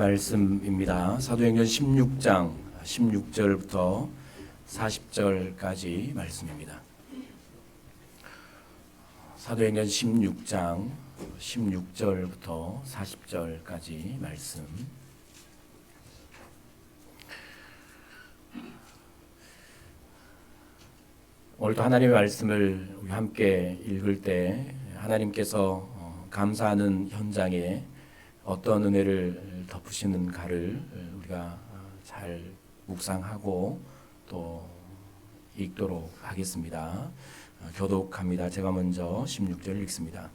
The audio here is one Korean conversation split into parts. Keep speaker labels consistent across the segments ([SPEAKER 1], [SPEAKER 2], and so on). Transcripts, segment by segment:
[SPEAKER 1] 말씀입니다. 사도행전 16장 16절부터 40절까지 말씀입니다. 사도행전 16장 16절부터 40절까지 말씀. 오늘도 하나님의 말씀을 우리 함께 읽을 때 하나님께서 감사하는 현장에 어떤 은혜를 덮으시는가를 우리가 잘 묵상하고 또 읽도록 하겠습니다. 교독합니다. 제가 먼저 16절 읽습니다.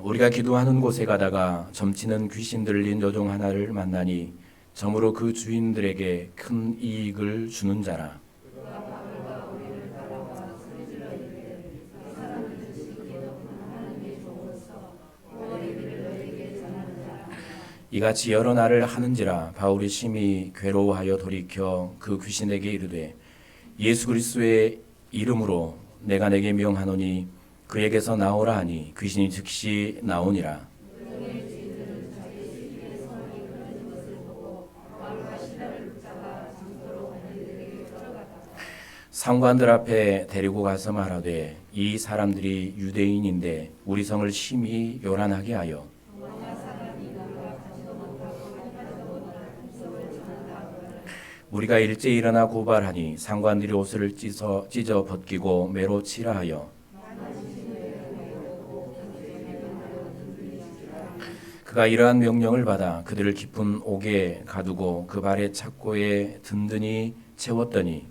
[SPEAKER 1] 우리가 기도하는 곳에 가다가 점치는 귀신 들린 여종 하나를 만나니 점으로 그 주인들에게 큰 이익을 주는 자라. 이같이 여러 날을 하는지라. 바울이 심히 괴로워하여 돌이켜 그 귀신에게 이르되 예수 그리스도의 이름으로 내가 내게 명하노니 그에게서 나오라 하니 귀신이 즉시 나오니라. 상관들 앞에 데리고 가서 말하되 이 사람들이 유대인인데 우리 성을 심히 요란하게 하여 우리가 일제히 일어나 고발하니 상관들이 옷을 찢어 벗기고 매로 치라 하여 그가 이러한 명령을 받아 그들을 깊은 옥에 가두고 그 발의 착고에 든든히 채웠더니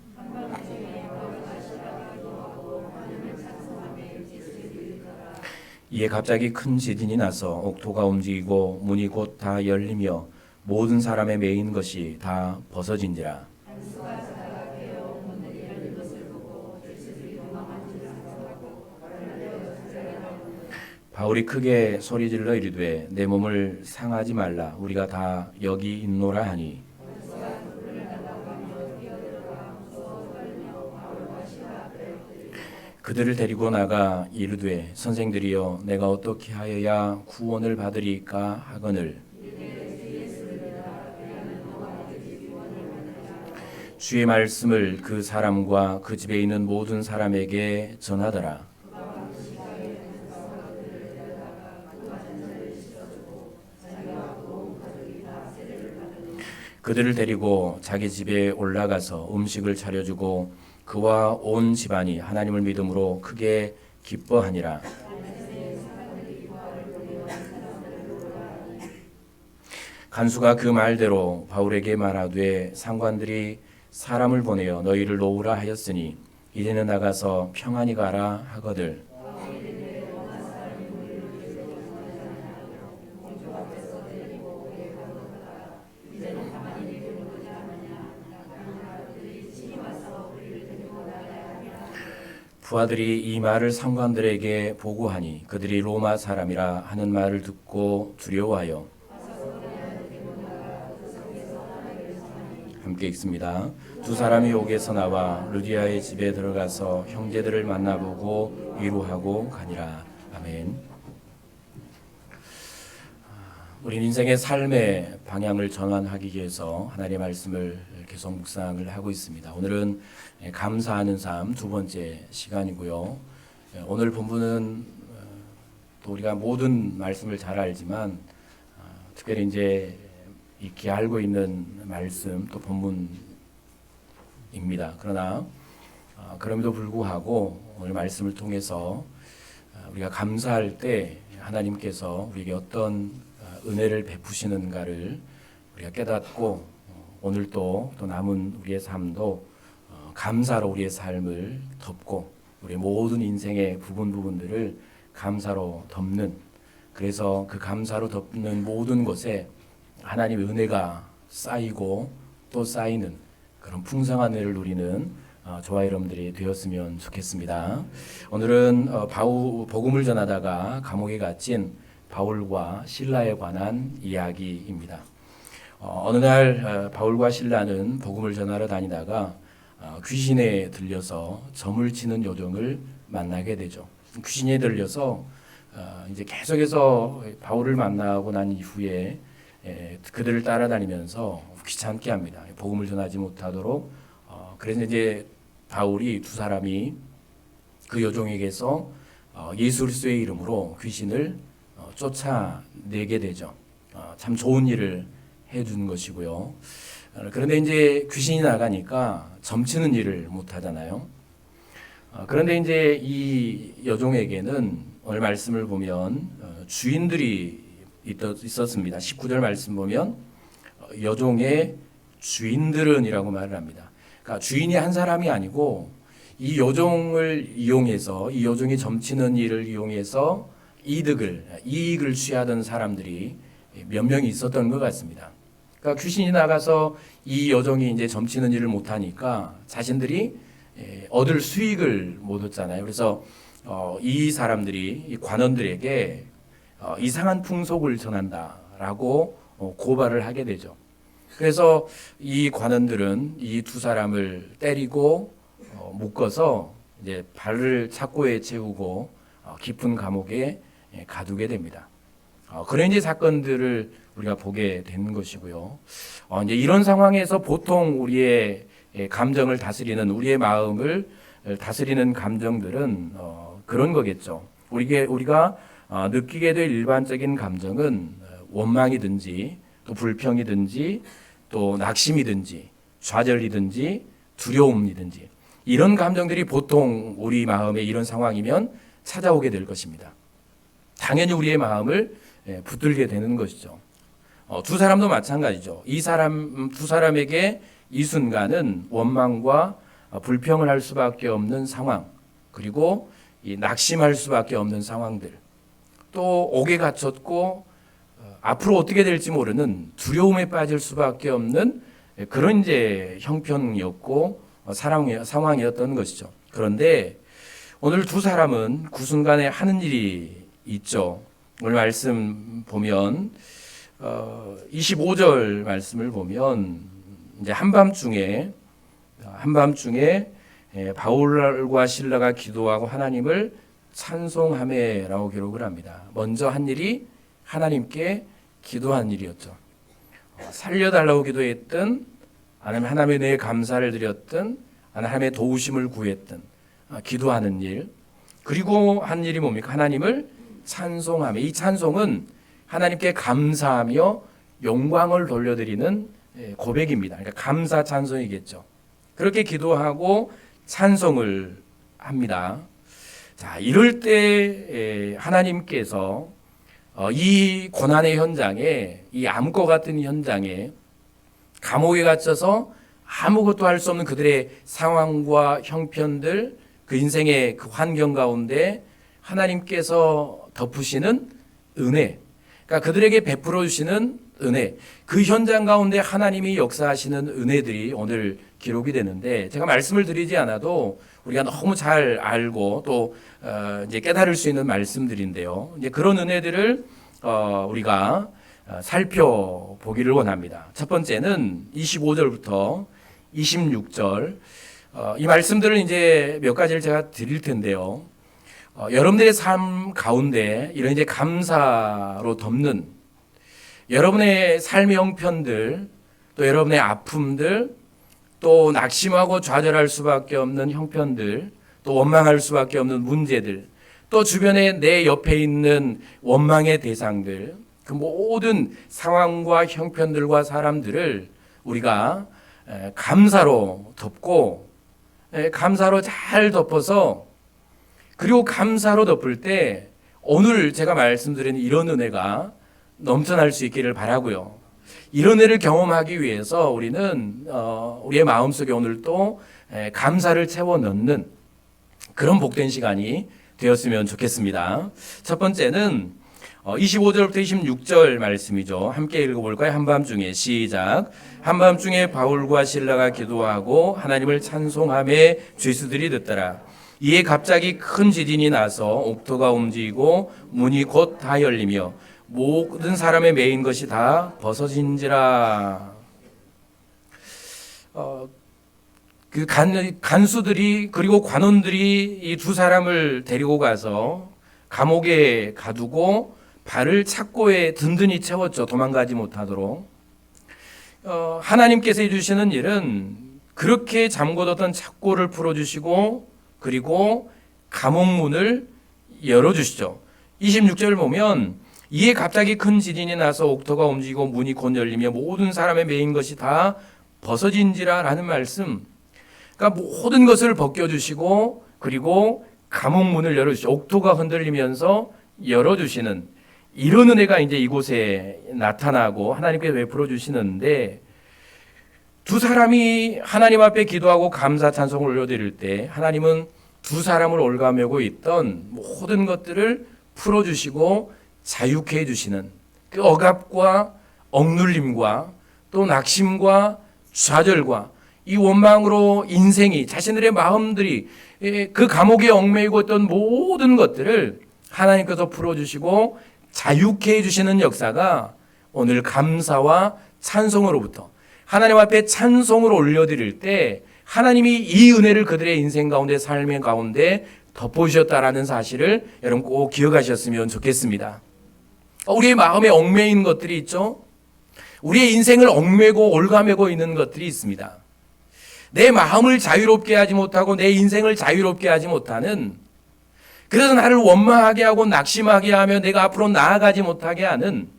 [SPEAKER 1] 이에 갑자기 큰 지진이 나서 옥토가 움직이고 문이 곧 다 열리며 모든 사람의 매인 것이 다 벗어진지라. 바울이 크게 소리질러 이르되 내 몸을 상하지 말라. 우리가 다 여기 있노라 하니 그들을 데리고 나가 이르되 선생들이여 내가 어떻게 하여야 구원을 받으리까 하거늘 주의 말씀을 그 사람과 그 집에 있는 모든 사람에게 전하더라. 그들을 데리고 자기 집에 올라가서 음식을 차려주고 그와 온 집안이 하나님을 믿음으로 크게 기뻐하니라. 간수가 그 말대로 바울에게 말하되 상관들이 사람을 보내어 너희를 놓으라 하였으니 이제는 나가서 평안히 가라 하거들. 부하들이 이 말을 상관들에게 보고하니 그들이 로마 사람이라 하는 말을 듣고 두려워하여 함께 읽습니다. 두 사람이 옥에서 나와 루디아의 집에 들어가서 형제들을 만나보고 위로하고 가니라. 아멘. 우리 인생의 삶의 방향을 전환하기 위해서 하나님의 말씀을 계속 묵상을 하고 있습니다. 오늘은 감사하는 삶 두 번째 시간이고요. 오늘 본문은 또 우리가 모든 말씀을 잘 알지만 특별히 이제 익히 알고 있는 말씀 또 본문입니다. 그러나 그럼에도 불구하고 오늘 말씀을 통해서 우리가 감사할 때 하나님께서 우리에게 어떤 은혜를 베푸시는가를 우리가 깨닫고 오늘도 또 남은 우리의 삶도 감사로 우리의 삶을 덮고 우리의 모든 인생의 부분들을 감사로 덮는, 그래서 그 감사로 덮는 모든 것에 하나님의 은혜가 쌓이고 또 쌓이는 그런 풍성한 은혜를 누리는 저와 여러분들이 되었으면 좋겠습니다. 오늘은 복음을 전하다가 감옥에 갇힌 바울과 실라에 관한 이야기입니다. 어느 날 바울과 실라는 복음을 전하러 다니다가 귀신에 들려서 점을 치는 요정을 만나게 되죠. 귀신에 들려서 이제 계속해서 바울을 만나고 난 이후에 그들을 따라다니면서 귀찮게 합니다. 복음을 전하지 못하도록. 그래서 이제 바울이 두 사람이 그 여종에게서 예수 그리스도의 이름으로 귀신을 쫓아내게 되죠. 참 좋은 일을 해준 것이고요. 그런데 이제 귀신이 나가니까 점치는 일을 못 하잖아요. 그런데 이제 이 여종에게는 오늘 말씀을 보면 주인들이 있었습니다. 19절 말씀 보면 여종의 주인들은이라고 말을 합니다. 그러니까 주인이 한 사람이 아니고 이 여종을 이용해서 이 여종이 점치는 일을 이용해서 이익을 취하던 사람들이 몇 명이 있었던 것 같습니다. 그러니까 귀신이 나가서 이 여종이 이제 점치는 일을 못 하니까 자신들이 얻을 수익을 못 얻잖아요. 그래서 이 사람들이 이 관원들에게 이상한 풍속을 전한다라고 고발을 하게 되죠. 그래서 이 관원들은 이 두 사람을 때리고 묶어서 이제 발을 착고에 채우고 깊은 감옥에 가두게 됩니다. 그런 이제 사건들을 우리가 보게 되는 것이고요. 이제 이런 상황에서 보통 우리의 감정을 다스리는 우리의 마음을 다스리는 감정들은 그런 거겠죠. 우리가 느끼게 될 일반적인 감정은 원망이든지 또 불평이든지 또 낙심이든지 좌절이든지 두려움이든지 이런 감정들이 보통 우리 마음에 이런 상황이면 찾아오게 될 것입니다. 당연히 우리의 마음을 붙들게 되는 것이죠. 두 사람도 마찬가지죠. 두 사람에게 이 순간은 원망과 불평을 할 수밖에 없는 상황, 그리고 이 낙심할 수밖에 없는 상황들, 또 옥에 갇혔고 앞으로 어떻게 될지 모르는 두려움에 빠질 수밖에 없는 그런 이제 형편이었고 상황이었던 것이죠. 그런데 오늘 두 사람은 그 순간에 하는 일이 있죠. 오늘 말씀 보면 25절 말씀을 보면 이제 한밤중에 바울과 실라가 기도하고 하나님을 찬송하매라고 기록을 합니다. 먼저 한 일이 하나님께 기도한 일이었죠. 살려달라고 기도했든 아니면 하나님의 은혜에 감사를 드렸든 하나님의 도우심을 구했든 기도하는 일. 그리고 한 일이 뭡니까? 하나님을 찬송하며, 이 찬송은 하나님께 감사하며 영광을 돌려드리는 고백입니다. 그러니까 감사 찬송이겠죠. 그렇게 기도하고 찬송을 합니다. 자, 이럴 때 하나님께서 이 고난의 현장에, 이 암과 같은 현장에 감옥에 갇혀서 아무것도 할 수 없는 그들의 상황과 형편들, 그 인생의 그 환경 가운데 하나님께서 덮으시는 은혜, 그러니까 그들에게 베풀어 주시는 은혜, 그 현장 가운데 하나님이 역사하시는 은혜들이 오늘 기록이 되는데, 제가 말씀을 드리지 않아도 우리가 너무 잘 알고 또 이제 깨달을 수 있는 말씀들인데요. 이제 그런 은혜들을 우리가 살펴보기를 원합니다. 첫 번째는 25절부터 26절, 이 말씀들을 이제 몇 가지를 제가 드릴 텐데요. 여러분들의 삶 가운데 이런 이제 감사로 덮는 여러분의 삶의 형편들, 또 여러분의 아픔들, 또 낙심하고 좌절할 수밖에 없는 형편들, 또 원망할 수밖에 없는 문제들, 또 주변에 내 옆에 있는 원망의 대상들, 그 모든 상황과 형편들과 사람들을 우리가 감사로 덮고, 감사로 잘 덮어서, 그리고 감사로 덮을 때 오늘 제가 말씀드린 이런 은혜가 넘쳐날 수 있기를 바라고요. 이런 은혜를 경험하기 위해서 우리는 우리의 마음속에 오늘 또 감사를 채워 넣는 그런 복된 시간이 되었으면 좋겠습니다. 첫 번째는 25절부터 26절 말씀이죠. 함께 읽어볼까요? 한밤중에 시작. 한밤중에 바울과 실라가 기도하고 하나님을 찬송하며 죄수들이 듣더라. 이에 갑자기 큰 지진이 나서 옥토가 움직이고 문이 곧 다 열리며 모든 사람의 매인 것이 다 벗어진지라. 그 간수들이 그리고 관원들이 이 두 사람을 데리고 가서 감옥에 가두고 발을 착고에 든든히 채웠죠. 도망가지 못하도록. 하나님께서 해주시는 일은 그렇게 잠궈뒀던 착고를 풀어주시고 그리고 감옥문을 열어주시죠. 26절 보면 이에 갑자기 큰 지진이 나서 옥토가 움직이고 문이 곧 열리며 모든 사람의 매인 것이 다 벗어진지라 라는 말씀. 그러니까 모든 것을 벗겨주시고 그리고 감옥문을 열어주시죠. 옥토가 흔들리면서 열어주시는 이런 은혜가 이제 이곳에 나타나고 하나님께서 베풀어 주시는데, 두 사람이 하나님 앞에 기도하고 감사 찬송을 올려드릴 때 하나님은 두 사람을 올가매고 있던 모든 것들을 풀어주시고 자유케 해주시는 그 억압과 억눌림과 또 낙심과 좌절과 이 원망으로 인생이 자신들의 마음들이 그 감옥에 얽매이고 있던 모든 것들을 하나님께서 풀어주시고 자유케 해주시는 역사가 오늘 감사와 찬송으로부터 하나님 앞에 찬송을 올려드릴 때 하나님이 이 은혜를 그들의 인생 가운데 삶의 가운데 덮어주셨다라는 사실을 여러분 꼭 기억하셨으면 좋겠습니다. 우리의 마음에 얽매인 것들이 있죠. 우리의 인생을 얽매고 올가매고 있는 것들이 있습니다. 내 마음을 자유롭게 하지 못하고 내 인생을 자유롭게 하지 못하는, 그래서 나를 원망하게 하고 낙심하게 하며 내가 앞으로 나아가지 못하게 하는,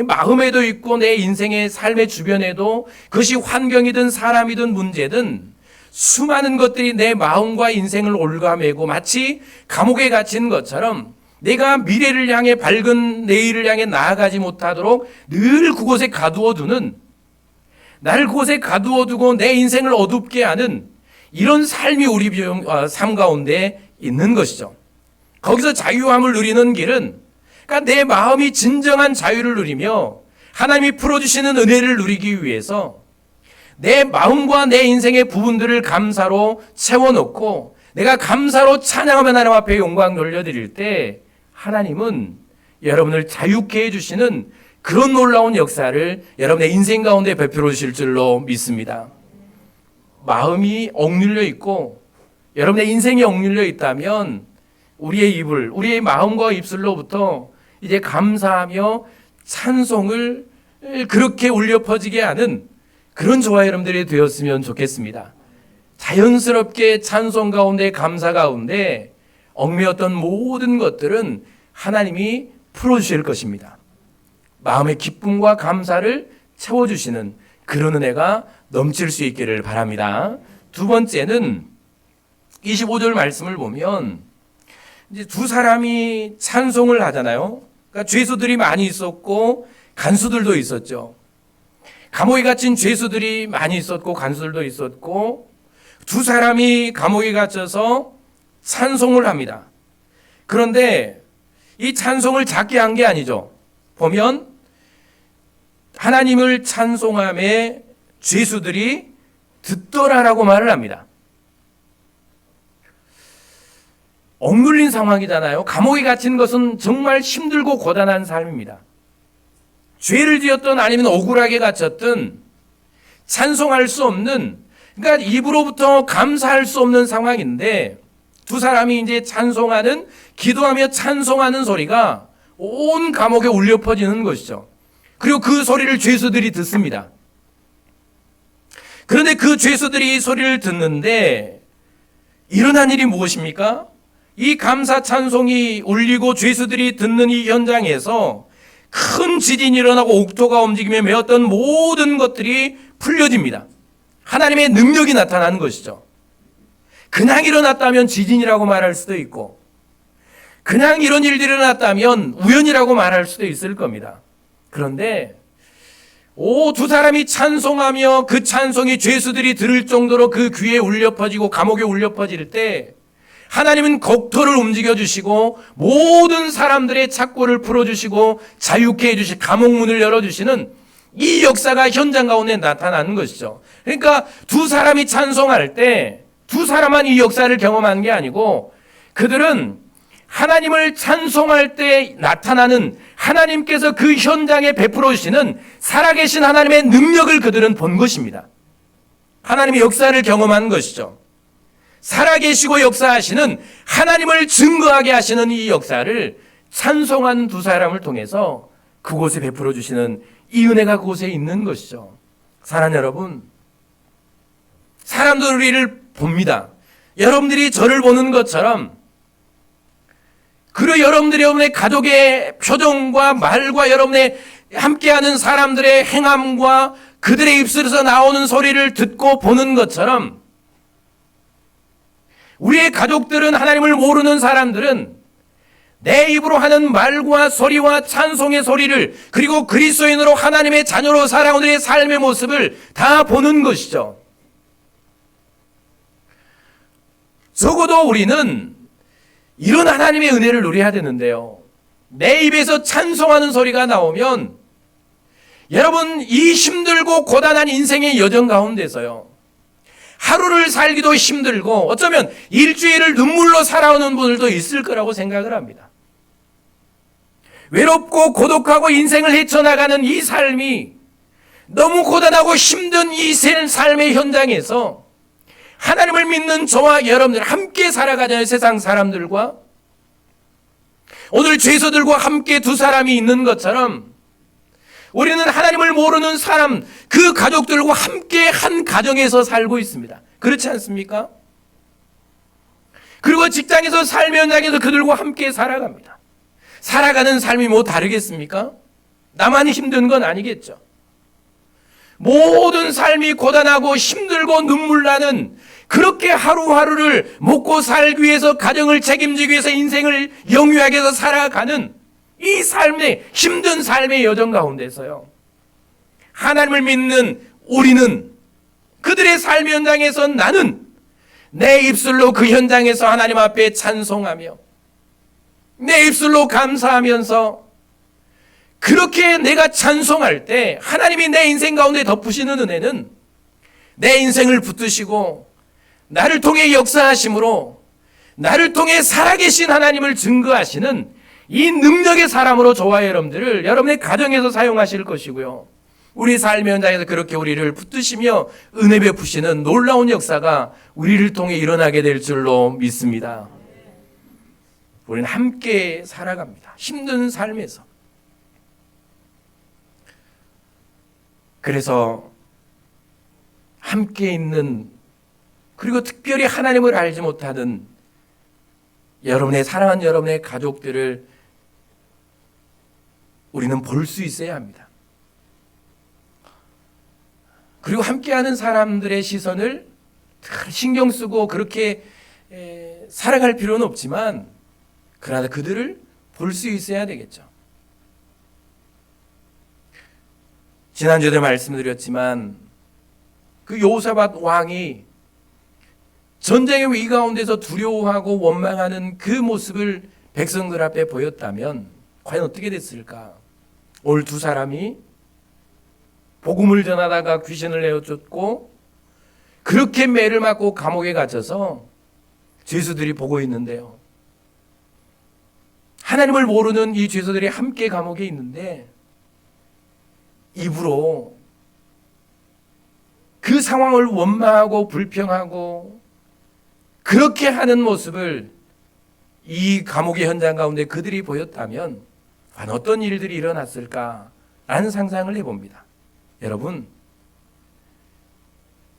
[SPEAKER 1] 마음에도 있고 내 인생의 삶의 주변에도 그것이 환경이든 사람이든 문제든 수많은 것들이 내 마음과 인생을 올가매고 마치 감옥에 갇힌 것처럼 내가 미래를 향해 밝은 내일을 향해 나아가지 못하도록 늘 그곳에 가두어 두는, 나를 그곳에 가두어 두고 내 인생을 어둡게 하는 이런 삶이 우리 삶 가운데 있는 것이죠. 거기서 자유함을 누리는 길은, 그러니까 내 마음이 진정한 자유를 누리며 하나님이 풀어주시는 은혜를 누리기 위해서 내 마음과 내 인생의 부분들을 감사로 채워놓고 내가 감사로 찬양하며 하나님 앞에 영광 돌려드릴 때 하나님은 여러분을 자유케 해주시는 그런 놀라운 역사를 여러분의 인생 가운데 베풀어 주실 줄로 믿습니다. 마음이 억눌려 있고 여러분의 인생이 억눌려 있다면 우리의 입을, 우리의 마음과 입술로부터 이제 감사하며 찬송을 그렇게 울려 퍼지게 하는 그런 저와 여러분들이 되었으면 좋겠습니다. 자연스럽게 찬송 가운데, 감사 가운데 얽매였던 모든 것들은 하나님이 풀어주실 것입니다. 마음의 기쁨과 감사를 채워주시는 그런 은혜가 넘칠 수 있기를 바랍니다. 두 번째는 25절 말씀을 보면 이제 두 사람이 찬송을 하잖아요. 그러니까 죄수들이 많이 있었고 간수들도 있었죠. 감옥에 갇힌 죄수들이 많이 있었고 간수들도 있었고 두 사람이 감옥에 갇혀서 찬송을 합니다. 그런데 이 찬송을 작게 한 게 아니죠. 보면 하나님을 찬송함에 죄수들이 듣더라라고 말을 합니다. 억눌린 상황이잖아요. 감옥에 갇힌 것은 정말 힘들고 고단한 삶입니다. 죄를 지었든 아니면 억울하게 갇혔든 찬송할 수 없는, 그러니까 입으로부터 감사할 수 없는 상황인데 두 사람이 이제 찬송하는, 기도하며 찬송하는 소리가 온 감옥에 울려 퍼지는 것이죠. 그리고 그 소리를 죄수들이 듣습니다. 그런데 그 죄수들이 이 소리를 듣는데 일어난 일이 무엇입니까? 이 감사 찬송이 울리고 죄수들이 듣는 이 현장에서 큰 지진이 일어나고 옥토가 움직이며 메었던 모든 것들이 풀려집니다. 하나님의 능력이 나타나는 것이죠. 그냥 일어났다면 지진이라고 말할 수도 있고 그냥 이런 일들이 일어났다면 우연이라고 말할 수도 있을 겁니다. 그런데 두 사람이 찬송하며 그 찬송이 죄수들이 들을 정도로 그 귀에 울려 퍼지고 감옥에 울려 퍼질 때 하나님은 곡토를 움직여 주시고 모든 사람들의 착고를 풀어주시고 자유케 해주시, 감옥문을 열어주시는 이 역사가 현장 가운데 나타나는 것이죠. 그러니까 두 사람이 찬송할 때 두 사람만 이 역사를 경험한 게 아니고 그들은 하나님을 찬송할 때 나타나는 하나님께서 그 현장에 베풀어 주시는 살아계신 하나님의 능력을 그들은 본 것입니다. 하나님의 역사를 경험한 것이죠. 살아계시고 역사하시는 하나님을 증거하게 하시는 이 역사를 찬송한 두 사람을 통해서 그곳에 베풀어 주시는 이 은혜가 그곳에 있는 것이죠. 사랑하는 여러분, 사람들 우리를 봅니다. 여러분들이 저를 보는 것처럼, 그리고 여러분들의 가족의 표정과 말과 여러분의 함께하는 사람들의 행함과 그들의 입술에서 나오는 소리를 듣고 보는 것처럼, 우리의 가족들은, 하나님을 모르는 사람들은 내 입으로 하는 말과 소리와 찬송의 소리를, 그리고 그리스도인으로 하나님의 자녀로 살아온 우리의 삶의 모습을 다 보는 것이죠. 적어도 우리는 이런 하나님의 은혜를 누려야 되는데요, 내 입에서 찬송하는 소리가 나오면 여러분, 이 힘들고 고단한 인생의 여정 가운데서요, 하루를 살기도 힘들고 어쩌면 일주일을 눈물로 살아오는 분들도 있을 거라고 생각을 합니다. 외롭고 고독하고 인생을 헤쳐나가는 이 삶이 너무 고단하고 힘든 이 삶의 현장에서 하나님을 믿는 저와 여러분들 함께 살아가잖아요. 세상 사람들과 오늘 죄수들과 함께 두 사람이 있는 것처럼 우리는 하나님을 모르는 사람, 그 가족들과 함께 한 가정에서 살고 있습니다. 그렇지 않습니까? 그리고 직장에서 삶의 현장에서 그들과 함께 살아갑니다. 살아가는 삶이 뭐 다르겠습니까? 나만 힘든 건 아니겠죠. 모든 삶이 고단하고 힘들고 눈물 나는, 그렇게 하루하루를 먹고 살기 위해서, 가정을 책임지기 위해서, 인생을 영유하게 해서 살아가는 이 삶의, 힘든 삶의 여정 가운데서요, 하나님을 믿는 우리는, 그들의 삶의 현장에서 나는 내 입술로 그 현장에서 하나님 앞에 찬송하며 내 입술로 감사하면서, 그렇게 내가 찬송할 때 하나님이 내 인생 가운데 덮으시는 은혜는 내 인생을 붙드시고 나를 통해 역사하심으로, 나를 통해 살아계신 하나님을 증거하시는 이 능력의 사람으로 저와 여러분들을 여러분의 가정에서 사용하실 것이고요, 우리 삶의 현장에서 그렇게 우리를 붙드시며 은혜 베푸시는 놀라운 역사가 우리를 통해 일어나게 될 줄로 믿습니다. 우리는 함께 살아갑니다. 힘든 삶에서. 그래서 함께 있는, 그리고 특별히 하나님을 알지 못하는 여러분의 사랑하는 여러분의 가족들을 우리는 볼 수 있어야 합니다. 그리고 함께하는 사람들의 시선을 신경 쓰고 그렇게 살아갈 필요는 없지만, 그러나 그들을 볼 수 있어야 되겠죠. 지난주에도 말씀드렸지만 그 여호사밧 왕이 전쟁의 위기 가운데서 두려워하고 원망하는 그 모습을 백성들 앞에 보였다면 과연 어떻게 됐을까? 오늘 두 사람이 복음을 전하다가 귀신을 내어쫓고 그렇게 매를 맞고 감옥에 갇혀서 죄수들이 보고 있는데요, 하나님을 모르는 이 죄수들이 함께 감옥에 있는데 입으로 그 상황을 원망하고 불평하고 그렇게 하는 모습을 이 감옥의 현장 가운데 그들이 보였다면 과연 어떤 일들이 일어났을까라는 상상을 해봅니다. 여러분,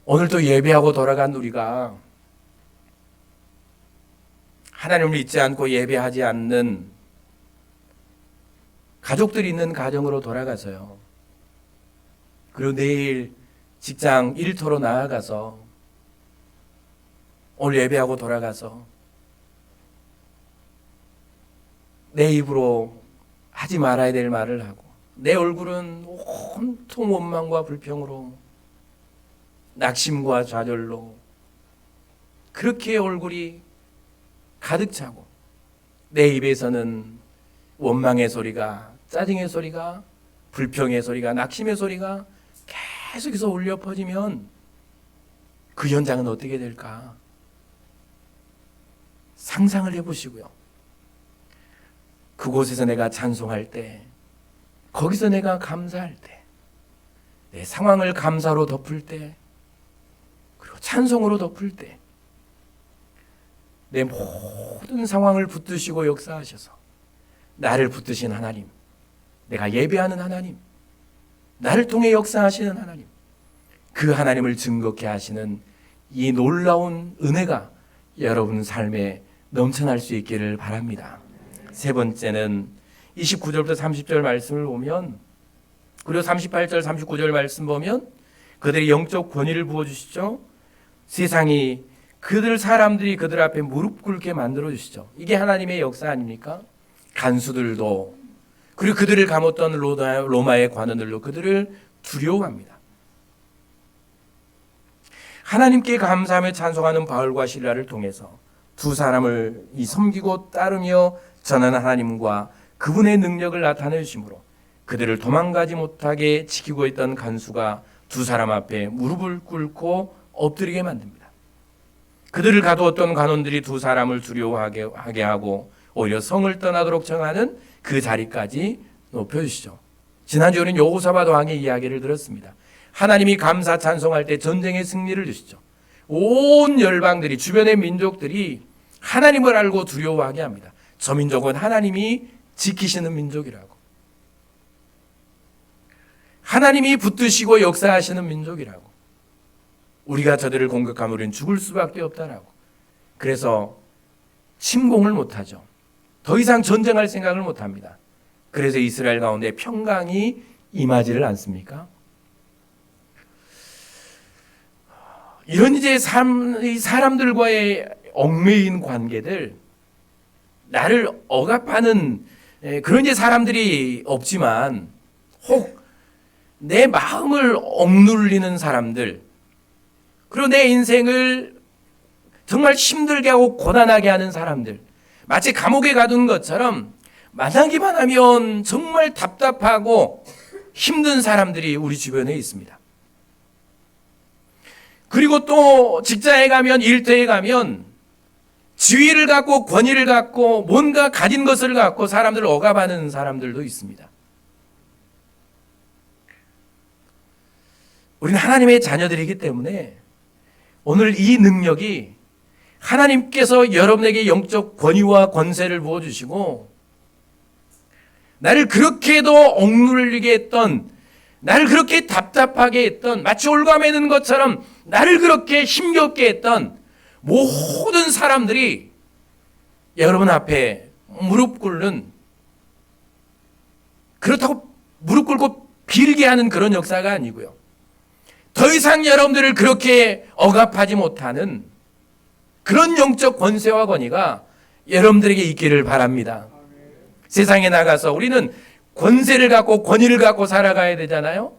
[SPEAKER 1] 오늘도 예배하고 돌아간 우리가 하나님을 믿지 않고 예배하지 않는 가족들이 있는 가정으로 돌아가서요, 그리고 내일 직장 일터로 나아가서 오늘 예배하고 돌아가서 내 입으로 하지 말아야 될 말을 하고 내 얼굴은 온통 원망과 불평으로, 낙심과 좌절로 그렇게 얼굴이 가득 차고 내 입에서는 원망의 소리가, 짜증의 소리가, 불평의 소리가, 낙심의 소리가 계속해서 울려 퍼지면 그 현장은 어떻게 될까? 상상을 해보시고요, 그곳에서 내가 찬송할 때, 거기서 내가 감사할 때, 내 상황을 감사로 덮을 때, 그리고 찬송으로 덮을 때, 내 모든 상황을 붙드시고 역사하셔서 나를 붙드신 하나님, 내가 예배하는 하나님, 나를 통해 역사하시는 하나님, 그 하나님을 증거케 하시는 이 놀라운 은혜가 여러분 삶에 넘쳐날 수 있기를 바랍니다. 세 번째는 29절부터 30절 말씀을 보면, 그리고 38절 39절 말씀 보면 그들의 영적 권위를 부어주시죠. 세상이 사람들이 그들 앞에 무릎 꿇게 만들어 주시죠. 이게 하나님의 역사 아닙니까? 간수들도, 그리고 그들을 감았던 로마의 관원들도 그들을 두려워합니다. 하나님께 감사하며 찬송하는 바울과 실라를 통해서 두 사람을 섬기고 따르며 전하는 하나님과 그분의 능력을 나타내 주심으로 그들을 도망가지 못하게 지키고 있던 간수가 두 사람 앞에 무릎을 꿇고 엎드리게 만듭니다. 그들을 가두었던 관원들이 두 사람을 두려워하게 하고 오히려 성을 떠나도록 정하는 그 자리까지 높여주시죠. 지난주에 우리는 여호사밧 왕의 이야기를 들었습니다. 하나님이 감사 찬송할 때 전쟁의 승리를 주시죠. 온 열방들이, 주변의 민족들이 하나님을 알고 두려워하게 합니다. 저 민족은 하나님이 지키시는 민족이라고, 하나님이 붙드시고 역사하시는 민족이라고, 우리가 저들을 공격하면 우리는 죽을 수밖에 없다라고. 그래서 침공을 못하죠. 더 이상 전쟁할 생각을 못합니다. 그래서 이스라엘 가운데 평강이 임하지를 않습니까? 이런 이제 사람들과의 얽매인 관계들, 나를 억압하는 그런 이제 사람들이 없지만 혹 내 마음을 억눌리는 사람들, 그리고 내 인생을 정말 힘들게 하고 고단하게 하는 사람들, 마치 감옥에 가둔 것처럼 만나기만 하면 정말 답답하고 힘든 사람들이 우리 주변에 있습니다. 그리고 또 직장에 가면, 일터에 가면 지위를 갖고 권위를 갖고 뭔가 가진 것을 갖고 사람들을 억압하는 사람들도 있습니다. 우리는 하나님의 자녀들이기 때문에 오늘 이 능력이, 하나님께서 여러분에게 영적 권위와 권세를 부어주시고 나를 그렇게도 억눌리게 했던, 나를 그렇게 답답하게 했던, 마치 올가매는 것처럼 나를 그렇게 힘겹게 했던 모든 사람들이 여러분 앞에 무릎 꿇는, 그렇다고 무릎 꿇고 빌게 하는 그런 역사가 아니고요, 더 이상 여러분들을 그렇게 억압하지 못하는 그런 영적 권세와 권위가 여러분들에게 있기를 바랍니다. 세상에 나가서 우리는 권세를 갖고 권위를 갖고 살아가야 되잖아요.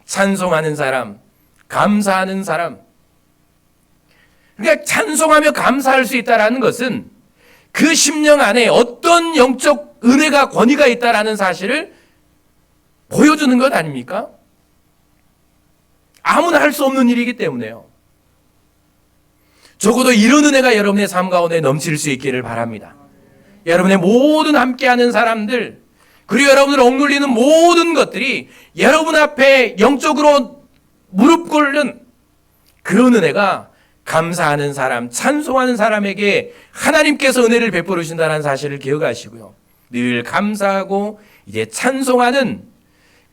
[SPEAKER 1] 찬송하는 사람, 감사하는 사람. 그러니까 찬송하며 감사할 수 있다는 것은 그 심령 안에 어떤 영적 은혜가, 권위가 있다는 사실을 보여주는 것 아닙니까? 아무나 할 수 없는 일이기 때문에요. 적어도 이런 은혜가 여러분의 삶 가운데 넘칠 수 있기를 바랍니다. 여러분의 모든 함께하는 사람들, 그리고 여러분을 억눌리는 모든 것들이 여러분 앞에 영적으로 무릎 꿇는 그런 은혜가 감사하는 사람, 찬송하는 사람에게 하나님께서 은혜를 베풀어 주신다는 사실을 기억하시고요, 늘 감사하고 이제 찬송하는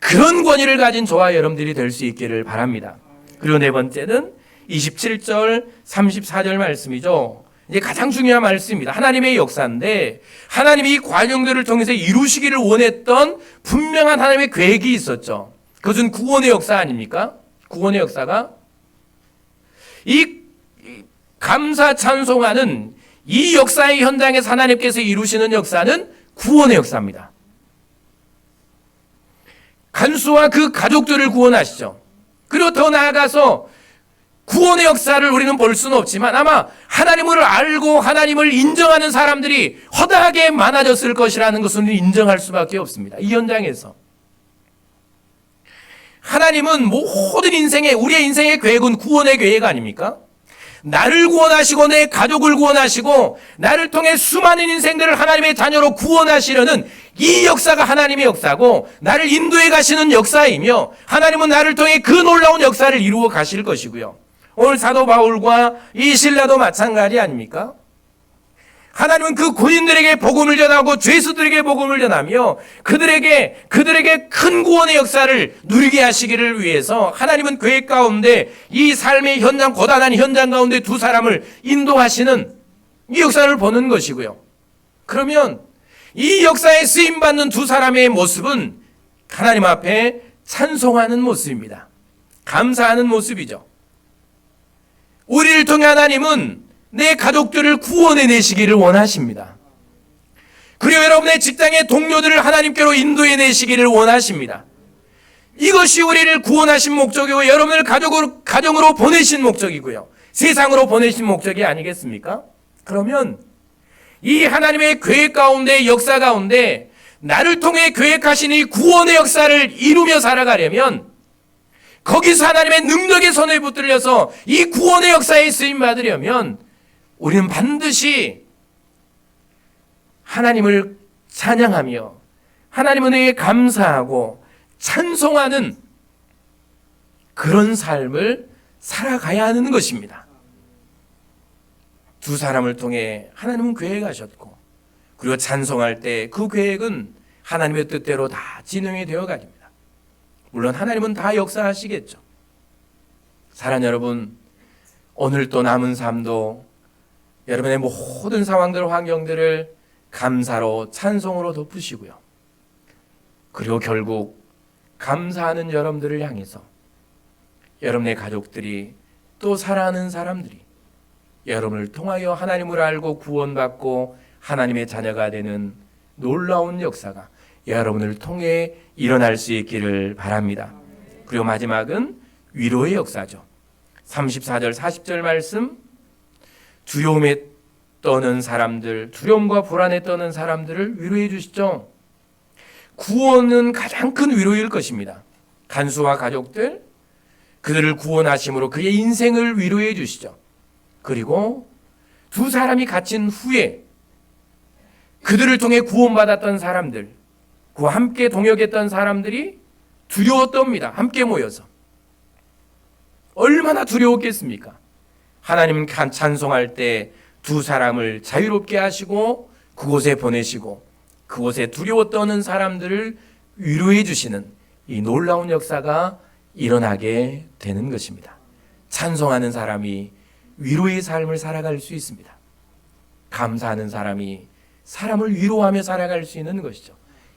[SPEAKER 1] 그런 권위를 가진 저와 여러분들이 될 수 있기를 바랍니다. 그리고 네 번째는 27절 34절 말씀이죠. 이제 가장 중요한 말씀입니다. 하나님의 역사인데 하나님이 이 관용들을 통해서 이루시기를 원했던 분명한 하나님의 계획이 있었죠. 그것은 구원의 역사 아닙니까? 구원의 역사가, 이 감사 찬송하는 이 역사의 현장에서 하나님께서 이루시는 역사는 구원의 역사입니다. 간수와 그 가족들을 구원하시죠. 그리고 더 나아가서 구원의 역사를 우리는 볼 수는 없지만 아마 하나님을 알고 하나님을 인정하는 사람들이 허다하게 많아졌을 것이라는 것은 인정할 수밖에 없습니다. 이 현장에서 하나님은 모든 우리의 인생의 계획은 구원의 계획 아닙니까? 나를 구원하시고 내 가족을 구원하시고 나를 통해 수많은 인생들을 하나님의 자녀로 구원하시려는 이 역사가 하나님의 역사고 나를 인도해 가시는 역사이며, 하나님은 나를 통해 그 놀라운 역사를 이루어 가실 것이고요. 오늘 사도 바울과 이 실라도 마찬가지 아닙니까? 하나님은 그 군인들에게 복음을 전하고 죄수들에게 복음을 전하며 그들에게 큰 구원의 역사를 누리게 하시기를 위해서 하나님은 계획 가운데 이 삶의 현장, 고단한 현장 가운데 두 사람을 인도하시는 이 역사를 보는 것이고요. 그러면 이 역사에 쓰임받는 두 사람의 모습은 하나님 앞에 찬송하는 모습입니다. 감사하는 모습이죠. 우리를 통해 하나님은 내 가족들을 구원해 내시기를 원하십니다. 그리고 여러분의 직장의 동료들을 하나님께로 인도해 내시기를 원하십니다. 이것이 우리를 구원하신 목적이고 여러분을 가정으로 보내신 목적이고요. 세상으로 보내신 목적이 아니겠습니까? 그러면 이 하나님의 계획 가운데, 역사 가운데 나를 통해 계획하신 이 구원의 역사를 이루며 살아가려면 거기서 하나님의 능력의 손에 붙들려서 이 구원의 역사에 쓰임받으려면 우리는 반드시 하나님을 찬양하며 하나님 은혜에 감사하고 찬송하는 그런 삶을 살아가야 하는 것입니다. 두 사람을 통해 하나님은 계획하셨고 그리고 찬송할 때 그 계획은 하나님의 뜻대로 다 진행이 되어 가집니다. 물론 하나님은 다 역사하시겠죠. 사랑하는 여러분, 오늘 또 남은 삶도 여러분의 모든 상황들, 환경들을 감사로, 찬송으로 덮으시고요. 그리고 결국 감사하는 여러분들을 향해서 여러분의 가족들이 또 사랑하는 사람들이 여러분을 통하여 하나님을 알고 구원받고 하나님의 자녀가 되는 놀라운 역사가 여러분을 통해 일어날 수 있기를 바랍니다. 그리고 마지막은 위로의 역사죠. 34절 40절 말씀, 두려움에 떠는 사람들, 두려움과 불안에 떠는 사람들을 위로해 주시죠. 구원은 가장 큰 위로일 것입니다. 간수와 가족들, 그들을 구원하심으로 그의 인생을 위로해 주시죠. 그리고 두 사람이 갇힌 후에 그들을 통해 구원받았던 사람들, 그와 함께 동역했던 사람들이 두려웠답니다. 함께 모여서. 얼마나 두려웠겠습니까? 하나님 찬송할 때 두 사람을 자유롭게 하시고 그곳에 보내시고 그곳에 두려워 떠는 사람들을 위로해 주시는 이 놀라운 역사가 일어나게 되는 것입니다. 찬송하는 사람이 위로의 삶을 살아갈 수 있습니다. 감사하는 사람이 사람을 위로하며 살아갈 수 있는 것이죠.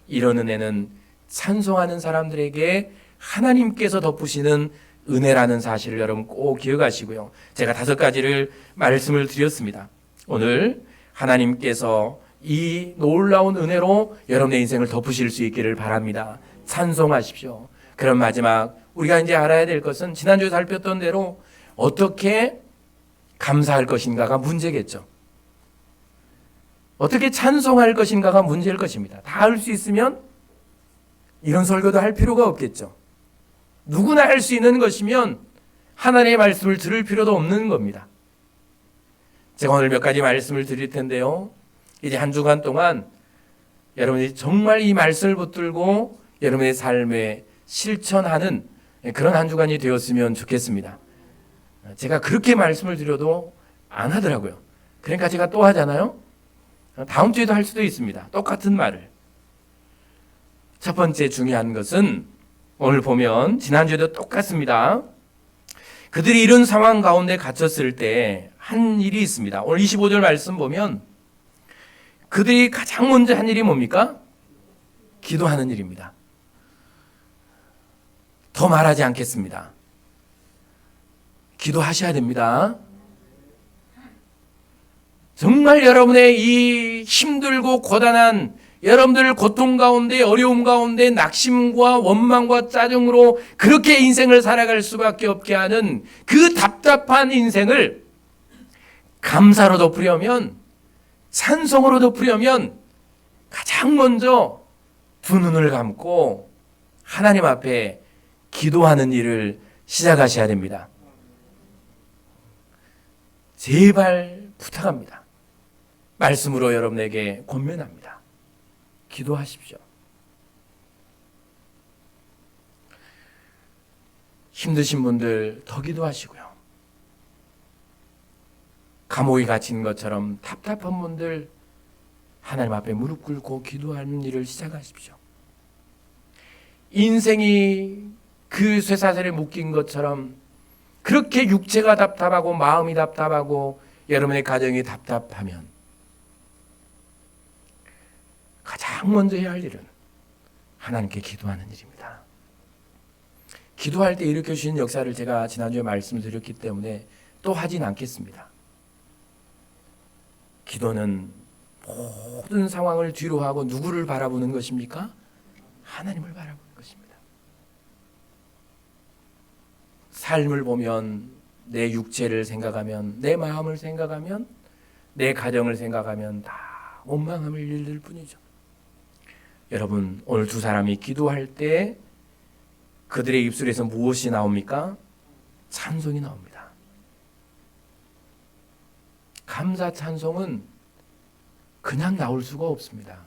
[SPEAKER 1] 이런 은혜는 찬송하는 사람들에게 하나님께서 덮으시는 은혜라는 사실을 여러분 꼭 기억하시고요. 제가 5가지를 말씀을 드렸습니다. 오늘 하나님께서 이 놀라운 은혜로 여러분의 인생을 덮으실 수 있기를 바랍니다. 찬송하십시오. 그럼 마지막 우리가 이제 알아야 될 것은 지난주에 살폈던 대로 어떻게 감사할 것인가가 문제겠죠. 어떻게 찬송할 것인가가 문제일 것입니다. 다 할 수 있으면 이런 설교도 할 필요가 없겠죠. 누구나 할 수 있는 것이면 하나님의 말씀을 들을 필요도 없는 겁니다. 제가 오늘 몇 가지 말씀을 드릴 텐데요. 이제 한 주간 동안 여러분이 정말 이 말씀을 붙들고 여러분의 삶에 실천하는 그런 한 주간이 되었으면 좋겠습니다. 제가 그렇게 말씀을 드려도 안 하더라고요. 그러니까 제가 또 하잖아요. 다음 주에도 할 수도 있습니다. 똑같은 말을. 첫 번째 중요한 것은 오늘 보면 지난주에도 똑같습니다. 그들이 이런 상황 가운데 갇혔을 때 한 일이 있습니다. 오늘 25절 말씀 보면 그들이 가장 먼저 한 일이 뭡니까? 기도하는 일입니다. 더 말하지 않겠습니다. 기도하셔야 됩니다. 정말 여러분의 이 힘들고 고단한 여러분들 고통 가운데 어려움 가운데 낙심과 원망과 짜증으로 그렇게 인생을 살아갈 수밖에 없게 하는 그 답답한 인생을 감사로 덮으려면 찬송으로 덮으려면 가장 먼저 두 눈을 감고 하나님 앞에 기도하는 일을 시작하셔야 됩니다. 제발 부탁합니다. 말씀으로 여러분에게 권면합니다. 기도하십시오. 힘드신 분들 더 기도하시고요. 감옥에 갇힌 것처럼 답답한 분들 하나님 앞에 무릎 꿇고 기도하는 일을 시작하십시오. 인생이 그 쇠사슬에 묶인 것처럼 그렇게 육체가 답답하고 마음이 답답하고 여러분의 가정이 답답하면 가장 먼저 해야 할 일은 하나님께 기도하는 일입니다. 기도할 때 일으켜 주신 역사를 제가 지난주에 말씀드렸기 때문에 또 하진 않겠습니다. 기도는 모든 상황을 뒤로 하고 누구를 바라보는 것입니까? 하나님을 바라보는 것입니다. 삶을 보면 내 육체를 생각하면 내 마음을 생각하면 내 가정을 생각하면 다 원망함을 일들 뿐이죠. 여러분, 오늘 두 사람이 기도할 때 그들의 입술에서 무엇이 나옵니까? 찬송이 나옵니다. 감사 찬송은 그냥 나올 수가 없습니다.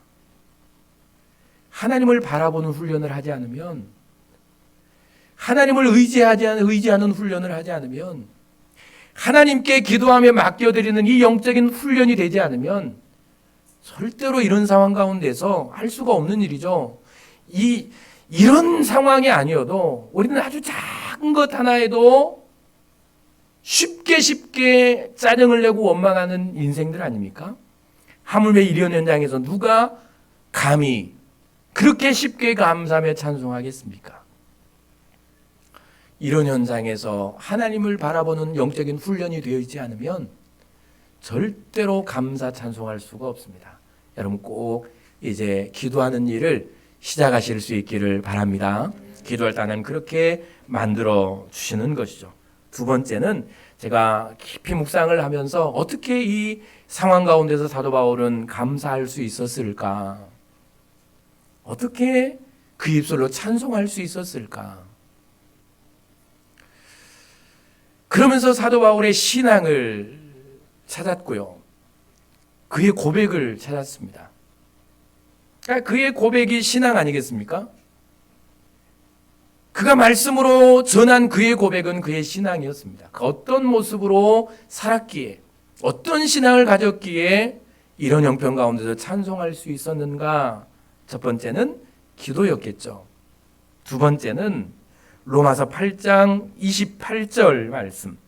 [SPEAKER 1] 하나님을 바라보는 훈련을 하지 않으면, 하나님을 의지하는 훈련을 하지 않으면, 하나님께 기도하며 맡겨드리는 이 영적인 훈련이 되지 않으면 절대로 이런 상황 가운데서 할 수가 없는 일이죠. 이런 상황이 아니어도 우리는 아주 작은 것 하나에도 쉽게 짜증을 내고 원망하는 인생들 아닙니까? 하물며 이런 현장에서 누가 감히 그렇게 쉽게 감사하며 찬송하겠습니까? 이런 현장에서 하나님을 바라보는 영적인 훈련이 되어 있지 않으면 절대로 감사 찬송할 수가 없습니다. 여러분 꼭 이제 기도하는 일을 시작하실 수 있기를 바랍니다. 기도할 때 하나님 그렇게 만들어 주시는 것이죠. 두 번째는 제가 깊이 묵상을 하면서 어떻게 이 상황 가운데서 사도 바울은 감사할 수 있었을까? 어떻게 그 입술로 찬송할 수 있었을까? 그러면서 사도 바울의 신앙을 찾았고요. 그의 고백을 찾았습니다. 그러니까 그의 고백이 신앙 아니겠습니까? 그가 말씀으로 전한 그의 고백은 그의 신앙이었습니다. 그 어떤 모습으로 살았기에, 어떤 신앙을 가졌기에 이런 형편 가운데서 찬송할 수 있었는가? 첫 번째는 기도였겠죠. 두 번째는 로마서 8장 28절 말씀.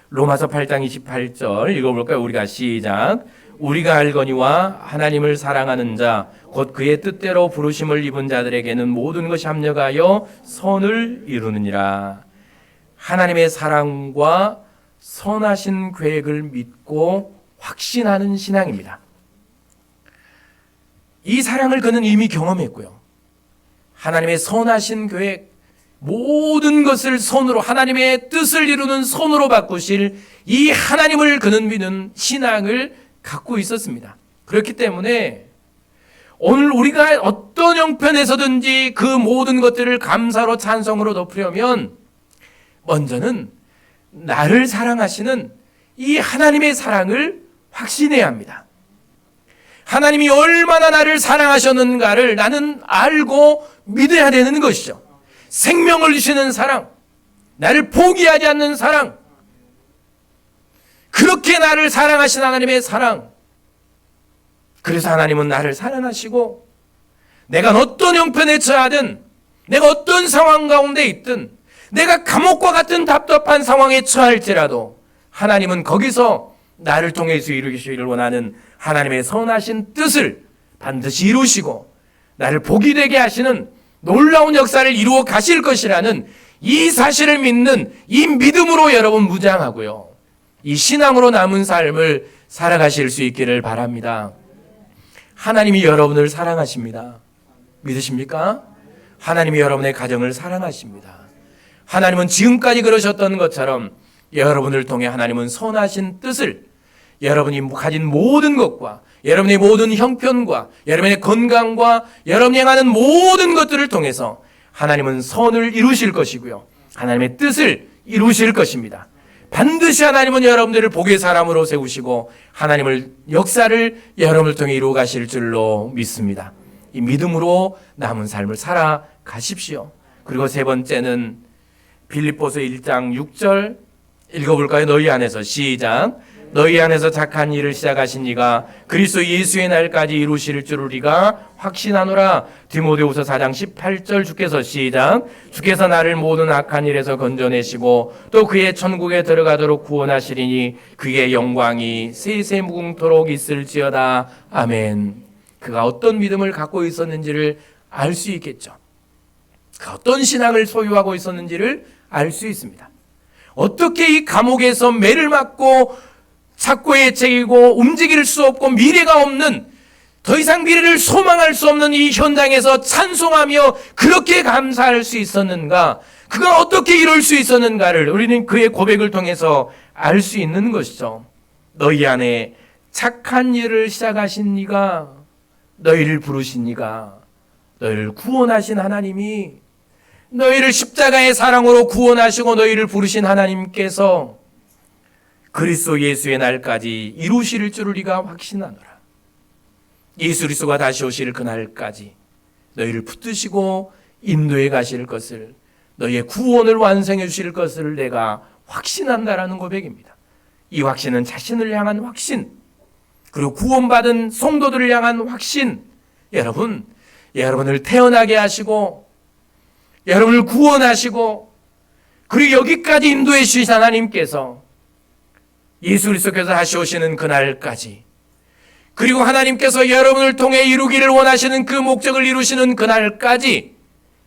[SPEAKER 1] 로마서 8장 28절 읽어볼까요? 우리가 시작. 우리가 알거니와 하나님을 사랑하는 자 곧 그의 뜻대로 부르심을 입은 자들에게는 모든 것이 합력하여 선을 이루느니라. 하나님의 사랑과 선하신 계획을 믿고 확신하는 신앙입니다. 이 사랑을 그는 이미 경험했고요. 하나님의 선하신 계획, 모든 것을 손으로, 하나님의 뜻을 이루는 손으로 바꾸실 이 하나님을 그는 믿는 신앙을 갖고 있었습니다. 그렇기 때문에 오늘 우리가 어떤 형편에서든지 그 모든 것들을 감사로 찬송으로 덮으려면 먼저는 나를 사랑하시는 이 하나님의 사랑을 확신해야 합니다. 하나님이 얼마나 나를 사랑하셨는가를 나는 알고 믿어야 되는 것이죠. 생명을 주시는 사랑, 나를 포기하지 않는 사랑, 그렇게 나를 사랑하신 하나님의 사랑. 그래서 하나님은 나를 사랑하시고 내가 어떤 형편에 처하든, 내가 어떤 상황 가운데 있든, 내가 감옥과 같은 답답한 상황에 처할지라도 하나님은 거기서 나를 통해서 이루시기를 원하는 하나님의 선하신 뜻을 반드시 이루시고 나를 복이 되게 하시는 놀라운 역사를 이루어 가실 것이라는 이 사실을 믿는 이 믿음으로 여러분 무장하고요, 이 신앙으로 남은 삶을 살아가실 수 있기를 바랍니다. 하나님이 여러분을 사랑하십니다. 믿으십니까? 하나님이 여러분의 가정을 사랑하십니다. 하나님은 지금까지 그러셨던 것처럼 여러분을 통해 하나님은 선하신 뜻을 여러분이 가진 모든 것과 여러분의 모든 형편과 여러분의 건강과 여러분이 행하는 모든 것들을 통해서 하나님은 선을 이루실 것이고요, 하나님의 뜻을 이루실 것입니다. 반드시 하나님은 여러분들을 복의 사람으로 세우시고 하나님을 역사를 여러분을 통해 이루어 가실 줄로 믿습니다. 이 믿음으로 남은 삶을 살아가십시오. 그리고 세 번째는 빌립보서 1장 6절 읽어볼까요? 너희 안에서 시작. 너희 안에서 착한 일을 시작하신 이가 그리스도 예수의 날까지 이루실 줄 우리가 확신하노라. 디모데후서 4장 18절 주께서 시작. 주께서 나를 모든 악한 일에서 건져내시고 또 그의 천국에 들어가도록 구원하시리니 그의 영광이 세세 무궁토록 있을지어다. 아멘. 그가 어떤 믿음을 갖고 있었는지를 알 수 있겠죠. 그 어떤 신앙을 소유하고 있었는지를 알 수 있습니다. 어떻게 이 감옥에서 매를 맞고 착고에 채이고 움직일 수 없고 미래가 없는, 더 이상 미래를 소망할 수 없는 이 현장에서 찬송하며 그렇게 감사할 수 있었는가, 그가 어떻게 이룰 수 있었는가를 우리는 그의 고백을 통해서 알 수 있는 것이죠. 너희 안에 착한 일을 시작하신 이가, 너희를 부르신 이가, 너희를 구원하신 하나님이, 너희를 십자가의 사랑으로 구원하시고 너희를 부르신 하나님께서 그리스도 예수의 날까지 이루실 줄 우리가 확신하노라. 예수 그리스도가 다시 오실 그날까지 너희를 붙드시고 인도해 가실 것을, 너희의 구원을 완성해 주실 것을 내가 확신한다라는 고백입니다. 이 확신은 자신을 향한 확신, 그리고 구원받은 성도들을 향한 확신. 여러분을 태어나게 하시고 여러분을 구원하시고 그리고 여기까지 인도해 주신 하나님께서 예수 그리스도께서 다시 오시는 그날까지, 그리고 하나님께서 여러분을 통해 이루기를 원하시는 그 목적을 이루시는 그날까지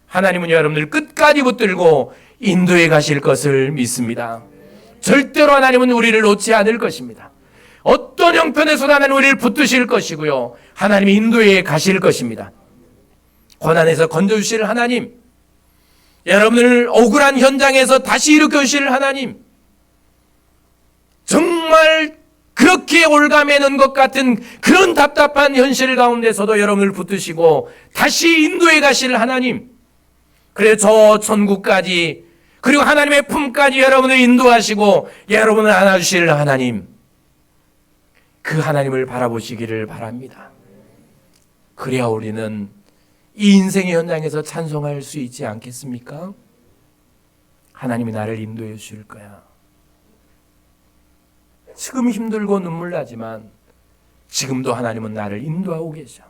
[SPEAKER 1] 하나님은 여러분을 끝까지 붙들고 인도해 가실 것을 믿습니다. 절대로 하나님은 우리를 놓지 않을 것입니다. 어떤 형편에서도 하나님은 우리를 붙드실 것이고요, 하나님이 인도해 가실 것입니다. 고난에서 건져주실 하나님, 여러분을 억울한 현장에서 다시 일으켜주실 하나님, 정말 그렇게 올가매는 것 같은 그런 답답한 현실 가운데서도 여러분을 붙드시고 다시 인도해 가실 하나님, 그래서 저 천국까지, 그리고 하나님의 품까지 여러분을 인도하시고 여러분을 안아주실 하나님, 그 하나님을 바라보시기를 바랍니다. 그래야 우리는 이 인생의 현장에서 찬송할 수 있지 않겠습니까? 하나님이 나를 인도해 주실 거야. 지금 힘들고 눈물 나지만 지금도 하나님은 나를 인도하고 계셔.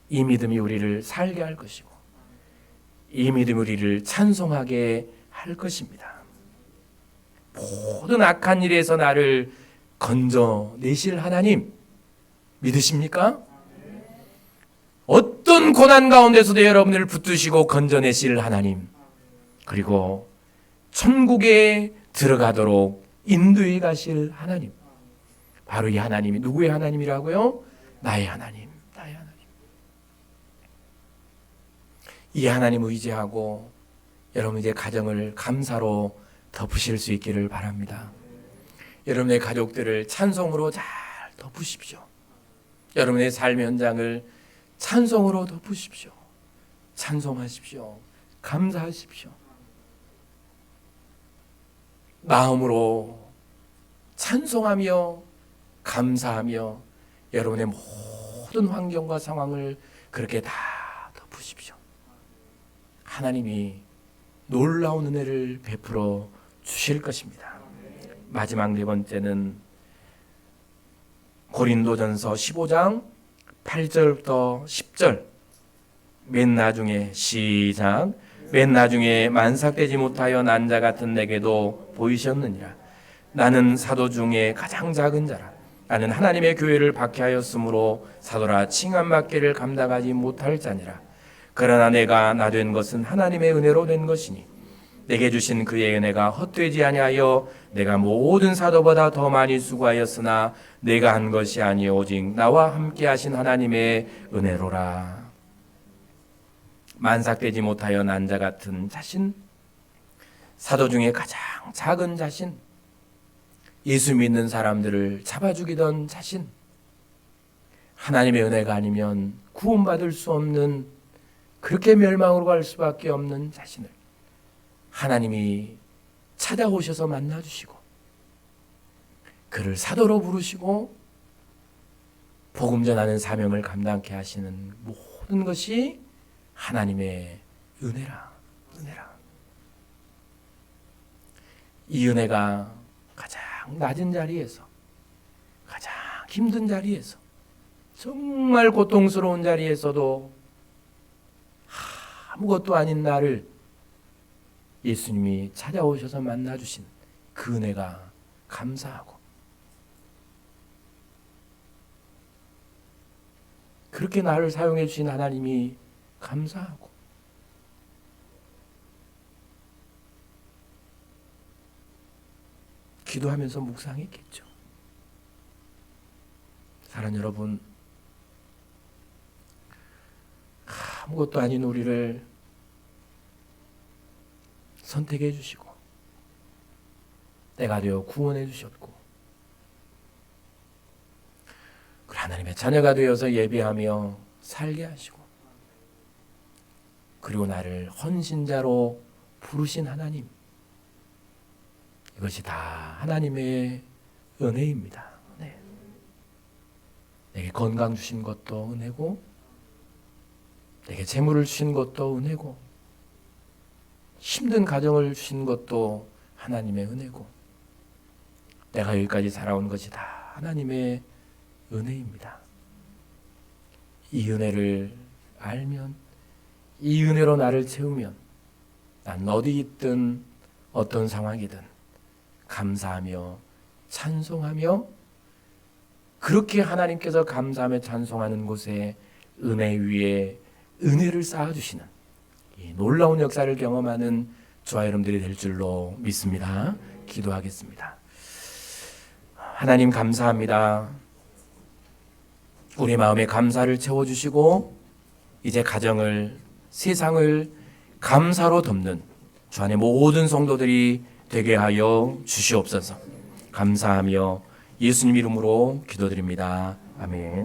[SPEAKER 1] 이 믿음이 우리를 살게 할 것이고 이 믿음이 우리를 찬송하게 할 것입니다. 모든 악한 일에서 나를 건져내실 하나님 믿으십니까? 어떤 고난 가운데서도 여러분을 붙드시고 건져내실 하나님, 그리고 천국에 들어가도록 인도해 가실 하나님, 바로 이 하나님이 누구의 하나님이라고요? 나의 하나님, 나의 하나님. 이 하나님 의지하고 여러분 이제 가정을 감사로 덮으실 수 있기를 바랍니다. 여러분의 가족들을 찬송으로 잘 덮으십시오. 여러분의 삶의 현장을 찬송으로 덮으십시오. 찬송하십시오. 감사하십시오. 마음으로 찬송하며 감사하며 여러분의 모든 환경과 상황을 그렇게 다 덮으십시오. 하나님이 놀라운 은혜를 베풀어 주실 것입니다. 마지막 네 번째는 고린도전서 15장 8절부터 10절, 맨 나중에 시작. 맨 나중에 만삭되지 못하여 난 자 같은 내게도 보이셨느니라. 나는 사도 중에 가장 작은 자라. 나는 하나님의 교회를 박해하였으므로 사도라 칭함받기를 감당하지 못할 자니라. 그러나 내가 나 된 것은 하나님의 은혜로 된 것이니 내게 주신 그의 은혜가 헛되지 아니하여 내가 모든 사도보다 더 많이 수고하였으나 내가 한 것이 아니요 오직 나와 함께 하신 하나님의 은혜로라. 만삭되지 못하여 난 자 같은 자신, 사도 중에 가장 작은 자신, 예수 믿는 사람들을 잡아 죽이던 자신, 하나님의 은혜가 아니면 구원받을 수 없는, 그렇게 멸망으로 갈 수밖에 없는 자신을 하나님이 찾아오셔서 만나주시고 그를 사도로 부르시고 복음 전하는 사명을 감당케 하시는 모든 것이 하나님의 은혜라. 이 은혜가 가장 낮은 자리에서, 가장 힘든 자리에서, 정말 고통스러운 자리에서도 아무것도 아닌 나를 예수님이 찾아오셔서 만나주신 그 은혜가 감사하고, 그렇게 나를 사용해 주신 하나님이 감사하고, 기도하면서 묵상했겠죠. 사랑하는 여러분, 아무것도 아닌 우리를 선택해 주시고 때가 되어 구원해 주셨고, 하나님의 자녀가 되어서 예배하며 살게 하시고, 그리고 나를 헌신자로 부르신 하나님, 이것이 다 하나님의 은혜입니다. 네. 내게 건강 주신 것도 은혜고, 내게 재물을 주신 것도 은혜고, 힘든 가정을 주신 것도 하나님의 은혜고, 내가 여기까지 살아온 것이 다 하나님의 은혜입니다. 이 은혜를 알면, 이 은혜로 나를 채우면 난 어디 있든 어떤 상황이든 감사하며 찬송하며, 그렇게 하나님께서 감사하며 찬송하는 곳에 은혜 위에 은혜를 쌓아주시는 이 놀라운 역사를 경험하는 저와 여러분들이 될 줄로 믿습니다. 기도하겠습니다. 하나님 감사합니다. 우리 마음에 감사를 채워주시고, 이제 가정을, 세상을 감사로 덮는 주 안의 모든 성도들이 되게 하여 주시옵소서. 감사하며 예수님 이름으로 기도드립니다. 아멘.